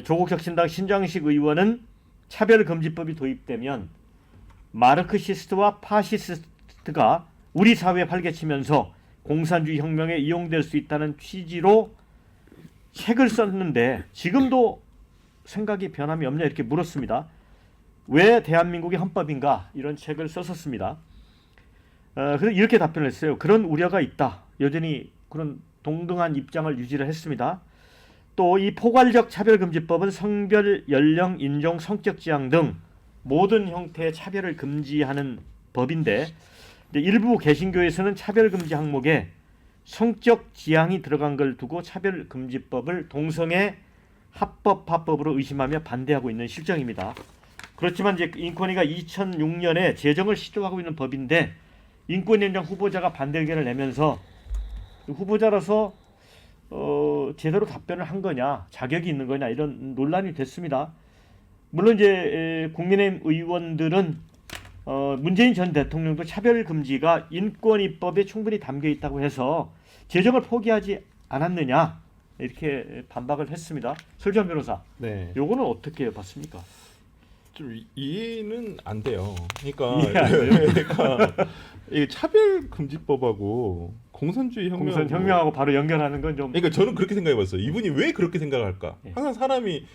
조국혁신당 신장식 의원은 차별금지법이 도입되면 마르크시스트와 파시스트가 우리 사회에 활개치면서 공산주의 혁명에 이용될 수 있다는 취지로 책을 썼는데 지금도 생각이 변함이 없냐 이렇게 물었습니다. 왜 대한민국의 헌법인가 이런 책을 썼었습니다. 그래서 이렇게 답변을 했어요. 그런 우려가 있다. 여전히 그런 동등한 입장을 유지를 했습니다. 또 이 포괄적 차별금지법은 성별, 연령, 인종, 성적 지향 등 모든 형태의 차별을 금지하는 법인데 일부 개신교에서는 차별금지 항목에 성적 지향이 들어간 걸 두고 차별금지법을 동성애 합법화법으로 의심하며 반대하고 있는 실정입니다. 그렇지만 이제 인권위가 2006년에 제정을 시도하고 있는 법인데 인권위원장 후보자가 반대 의견을 내면서 후보자라서 제대로 답변을 한 거냐, 자격이 있는 거냐 이런 논란이 됐습니다. 물론 이제 국민의힘 의원들은 문재인 전 대통령도 차별금지가 인권위법에 충분히 담겨 있다고 해서 제정을 포기하지 않았느냐 이렇게 반박을 했습니다. 설주환 변호사, 네. 요거는 어떻게 봤습니까? 좀 이해는 안 돼요. 그러니까 이해 안 돼요? 그러니까 이 차별금지법하고 공산주의 공산혁명하고 바로 연결하는 건 좀. 그러니까 저는 그렇게 생각해봤어요. 이분이 왜 그렇게 생각할까? 네. 항상 사람이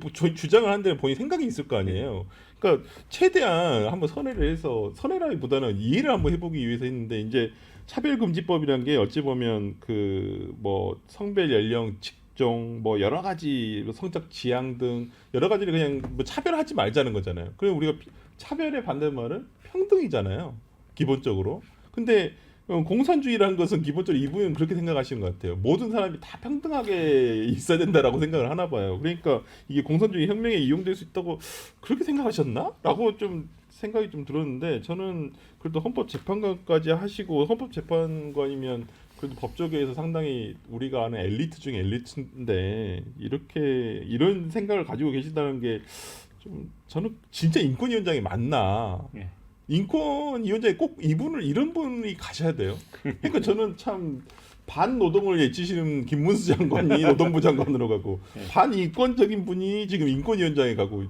뭐 주장을 하는 데는 본인 생각이 있을 거 아니에요. 그러니까 최대한 한번 선회를 해서 선회라기보다는 이해를 한번 해보기 위해서 했는데 이제 차별금지법이라는 게 어찌 보면 그 뭐 성별, 연령, 직종 뭐 여러 가지 성적 지향 등 여러 가지를 그냥 뭐 차별하지 말자는 거잖아요. 그럼 우리가 차별의 반대말은 평등이잖아요. 기본적으로. 근데 공산주의라는 것은 기본적으로 이분은 그렇게 생각하시는 것 같아요. 모든 사람이 다 평등하게 있어야 된다라고 생각을 하나 봐요. 그러니까 이게 공산주의 혁명에 이용될 수 있다고 그렇게 생각하셨나? 라고 좀 생각이 좀 들었는데 저는 그래도 헌법재판관까지 하시고 헌법재판관이면 그래도 법조계에서 상당히 우리가 아는 엘리트 중에 엘리트인데 이렇게 이런 생각을 가지고 계신다는 게 좀 저는 진짜 인권위원장이 맞나? 예. 인권위원장이 꼭 이런 분이 가셔야 돼요. 그러니까 저는 참 반노동을 외치시는 김문수 장관이 노동부 장관으로 가고 반인권적인 분이 지금 인권위원장에 가고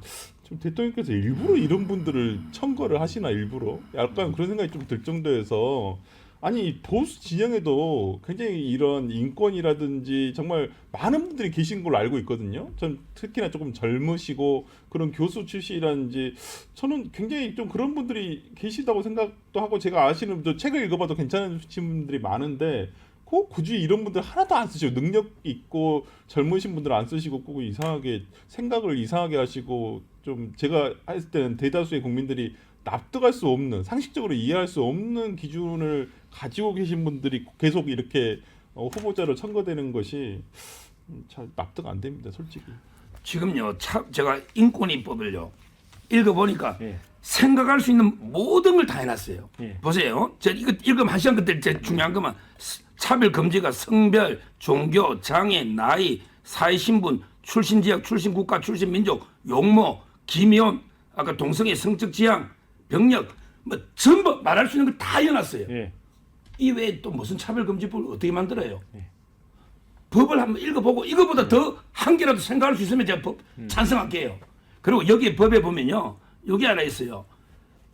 좀 대통령께서 일부러 이런 분들을 청거를 하시나 일부러 약간 그런 생각이 좀 들 정도여서 아니 보수 진영에도 굉장히 이런 인권이라든지 정말 많은 분들이 계신 걸로 알고 있거든요. 전 특히나 조금 젊으시고 그런 교수 출신이라든지 저는 굉장히 좀 그런 분들이 계시다고 생각도 하고 제가 아시는 분들 책을 읽어봐도 괜찮으신 분들이 많은데 꼭 굳이 이런 분들 하나도 안 쓰시고 능력 있고 젊으신 분들 안 쓰시고 꼭 이상하게 생각을 이상하게 하시고 좀 제가 했을 때는 대다수의 국민들이 납득할 수 없는 상식적으로 이해할 수 없는 기준을 가지고 계신 분들이 계속 이렇게 후보자로 선거되는 것이 잘 납득 안 됩니다, 솔직히. 지금요, 제가 인권위법을요 읽어보니까 예. 생각할 수 있는 모든 걸 다 해놨어요. 예. 보세요. 제가 이거 읽으면 한 시간 그때 제일 중요한 것만 차별 금지가 성별, 종교, 장애, 나이, 사회 신분, 출신 지역, 출신 국가, 출신 민족, 용모, 기미혼, 아까 동성애, 성적 지향, 병력, 뭐 전부 말할 수 있는 걸 다 해놨어요. 예. 이 외에 또 무슨 차별금지법을 어떻게 만들어요? 예. 법을 한번 읽어보고 이거보다 더 한 개라도 생각할 수 있으면 제가 법 찬성할게요. 그리고 여기 법에 보면요, 여기 하나 있어요.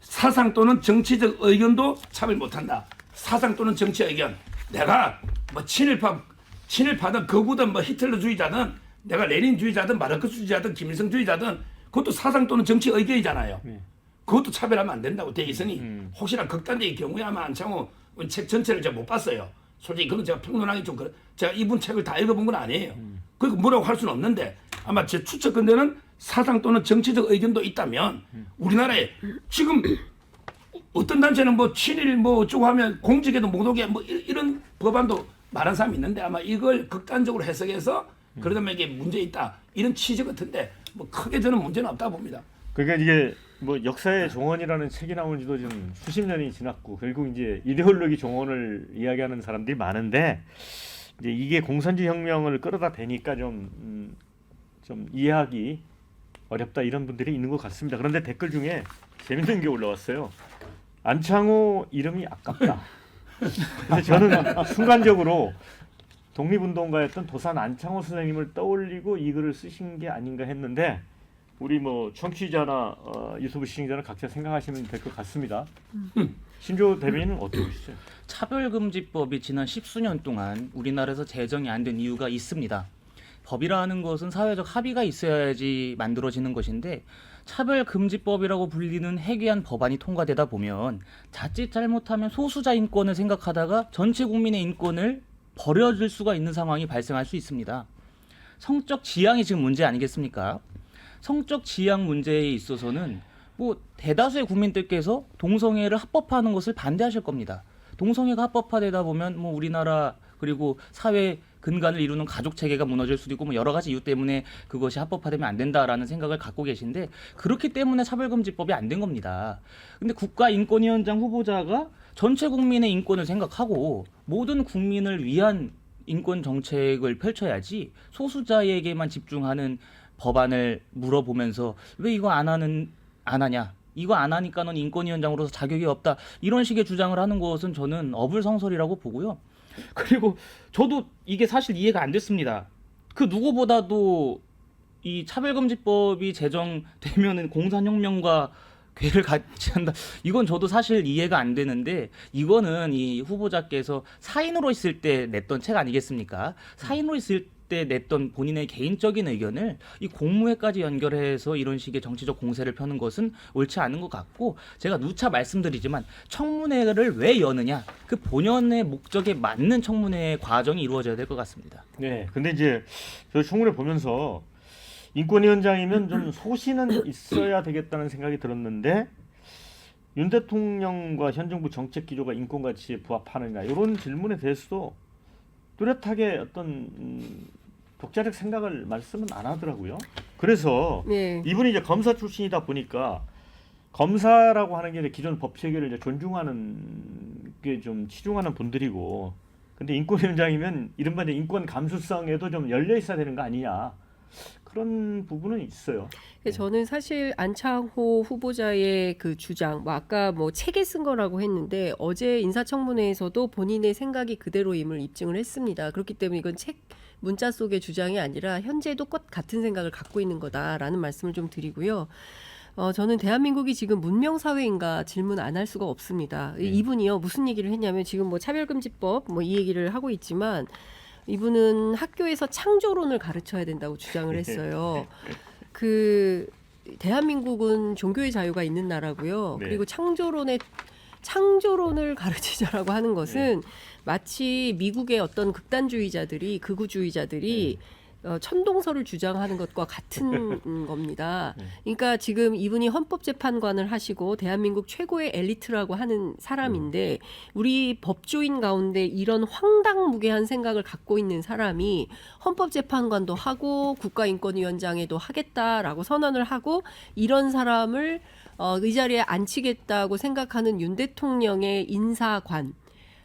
사상 또는 정치적 의견도 차별 못한다. 사상 또는 정치 의견. 내가 뭐 친일파든 거구든 뭐 히틀러주의자든 내가 레닌주의자든 마르크스주의자든 김일성주의자든 그것도 사상 또는 정치 의견이잖아요. 그것도 차별하면 안 된다고 돼 있으니 혹시나 극단적인 경우에 아마 안창호 책 전체를 제가 못 봤어요. 솔직히 그건 제가 평론하기 좀 그래. 제가 이분 책을 다 읽어본 건 아니에요. 그러니까 뭐라고 할 수는 없는데 아마 제 추측컨대는 사상 또는 정치적 의견도 있다면 우리나라에 지금 어떤 단체는 뭐 친일 뭐 어쩌고 하면 공직에도 못 오게 뭐 이런 법안도 말한 사람이 있는데 아마 이걸 극단적으로 해석해서 그러다면 이게 문제 있다 이런 취지 같은데 뭐 크게 저는 문제는 없다고 봅니다. 그러니까 이게 뭐 역사의 종언이라는 책이 나온 지도 좀 수십 년이 지났고 결국 이제 이데올로기 종언을 이야기하는 사람들이 많은데 이제 이게 공산주의 혁명을 끌어다 대니까 좀 이해하기 어렵다 이런 분들이 있는 것 같습니다. 그런데 댓글 중에 재밌는 게 올라왔어요. 안창호 이름이 아깝다. 그래서 저는 순간적으로 독립운동가였던 도산 안창호 선생님을 떠올리고 이 글을 쓰신 게 아닌가 했는데 우리 뭐 청취자나 유튜브 시청자는 각자 생각하시면 될 것 같습니다. 신조 대변인은 어떻게 보시죠? 차별금지법이 지난 10수년 동안 우리나라에서 제정이 안 된 이유가 있습니다. 법이라는 것은 사회적 합의가 있어야지 만들어지는 것인데 차별금지법이라고 불리는 해괴한 법안이 통과되다 보면 자칫 잘못하면 소수자 인권을 생각하다가 전체 국민의 인권을 버려줄 수가 있는 상황이 발생할 수 있습니다. 성적 지향이 지금 문제 아니겠습니까? 성적 지향 문제에 있어서는 뭐 대다수의 국민들께서 동성애를 합법화하는 것을 반대하실 겁니다. 동성애가 합법화되다 보면 뭐 우리나라 그리고 사회 근간을 이루는 가족 체계가 무너질 수도 있고 뭐 여러 가지 이유 때문에 그것이 합법화되면 안 된다라는 생각을 갖고 계신데 그렇기 때문에 차별금지법이 안 된 겁니다. 근데 국가인권위원장 후보자가 전체 국민의 인권을 생각하고 모든 국민을 위한 인권 정책을 펼쳐야지 소수자에게만 집중하는 법안을 물어보면서 왜 이거 안 하냐? 이거 안 하니까 넌 인권위원장으로서 자격이 없다. 이런 식의 주장을 하는 것은 저는 어불성설이라고 보고요. 그리고 저도 이게 사실 이해가 안 됐습니다. 그 누구보다도 이 차별금지법이 제정되면은 공산혁명과 괴를 같이 한다. 이건 저도 사실 이해가 안 되는데 이거는 이 후보자께서 사인으로 있을 때 냈던 책 아니겠습니까? 사인으로 있을 때 냈던 본인의 개인적인 의견을 이 공무회까지 연결해서 이런 식의 정치적 공세를 펴는 것은 옳지 않은 것 같고 제가 누차 말씀드리지만 청문회를 왜 여느냐 그 본연의 목적에 맞는 청문회 과정이 이루어져야 될 것 같습니다. 네, 근데 이제 저 청문회 보면서 인권위원장이면 좀 소신은 있어야 되겠다는 생각이 들었는데 윤 대통령과 현 정부 정책 기조가 인권 가치에 부합하느냐 이런 질문에 대해서도 뚜렷하게 어떤 독자적 생각을 말씀은 안 하더라고요. 그래서 네. 이분이 이제 검사 출신이다 보니까 검사라고 하는 게 이제 기존 법 체계를 이제 존중하는 게 좀 치중하는 분들이고, 근데 인권위원장이면 이른바 이제 인권 감수성에도 좀 열려 있어야 되는 거 아니냐 그런 부분은 있어요. 저는 사실 안창호 후보자의 그 주장, 뭐 아까 뭐 책에 쓴 거라고 했는데 어제 인사청문회에서도 본인의 생각이 그대로임을 입증을 했습니다. 그렇기 때문에 이건 책 문자 속의 주장이 아니라 현재도 같은 생각을 갖고 있는 거다라는 말씀을 좀 드리고요. 저는 대한민국이 지금 문명사회인가 질문 안 할 수가 없습니다. 이분이요 무슨 얘기를 했냐면 지금 뭐 차별금지법 뭐 이 얘기를 하고 있지만 이분은 학교에서 창조론을 가르쳐야 된다고 주장을 했어요. 그 대한민국은 종교의 자유가 있는 나라고요. 네. 그리고 창조론을 가르치자라고 하는 것은 마치 미국의 어떤 극우주의자들이 천동설을 주장하는 것과 같은 겁니다. 그러니까 지금 이분이 헌법재판관을 하시고 대한민국 최고의 엘리트라고 하는 사람인데 우리 법조인 가운데 이런 황당무계한 생각을 갖고 있는 사람이 헌법재판관도 하고 국가인권위원장에도 하겠다라고 선언을 하고 이런 사람을 의자리에 앉히겠다고 생각하는 윤 대통령의 인사관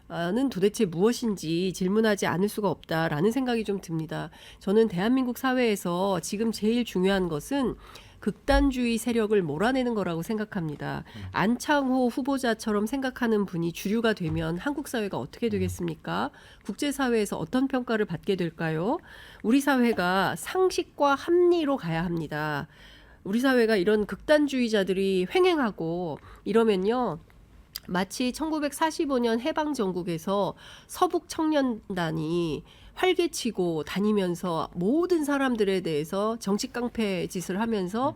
는 도대체 무엇인지 질문하지 않을 수가 없다라는 생각이 좀 듭니다. 저는 대한민국 사회에서 지금 제일 중요한 것은 극단주의 세력을 몰아내는 거라고 생각합니다. 안창호 후보자처럼 생각하는 분이 주류가 되면 한국 사회가 어떻게 되겠습니까? 국제사회에서 어떤 평가를 받게 될까요? 우리 사회가 상식과 합리로 가야 합니다. 우리 사회가 이런 극단주의자들이 횡행하고 이러면요. 마치 1945년 해방전국에서 서북 청년단이 활개치고 다니면서 모든 사람들에 대해서 정치 깡패 짓을 하면서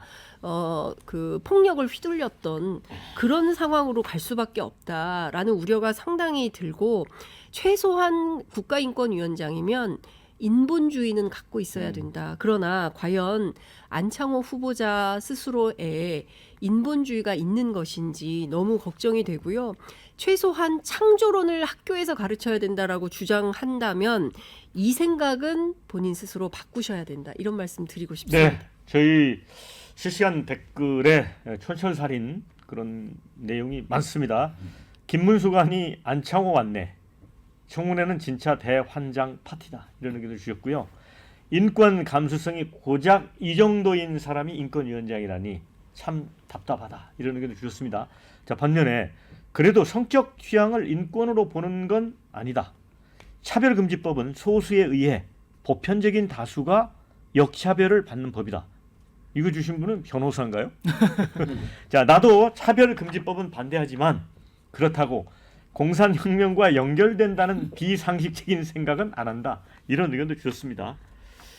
그 폭력을 휘둘렸던 그런 상황으로 갈 수밖에 없다라는 우려가 상당히 들고 최소한 국가인권위원장이면 인본주의는 갖고 있어야 된다. 그러나 과연 안창호 후보자 스스로의 인본주의가 있는 것인지 너무 걱정이 되고요. 최소한 창조론을 학교에서 가르쳐야 된다라고 주장한다면 이 생각은 본인 스스로 바꾸셔야 된다. 이런 말씀 드리고 싶습니다. 네, 저희 실시간 댓글에 촌철살인 그런 내용이 많습니다. 김문수관이 안창호 왔네. 청문회는 진짜 대환장 파티다. 이런 의견을 주셨고요. 인권 감수성이 고작 이 정도인 사람이 인권위원장이라니 참 답답하다. 이런 의견을 주셨습니다. 자, 반면에 그래도 성적 취향을 인권으로 보는 건 아니다. 차별금지법은 소수에 의해 보편적인 다수가 역차별을 받는 법이다. 이거 주신 분은 변호사인가요? 자, 나도 차별금지법은 반대하지만 그렇다고 공산혁명과 연결된다는 비상식적인 생각은 안 한다. 이런 의견도 주셨습니다.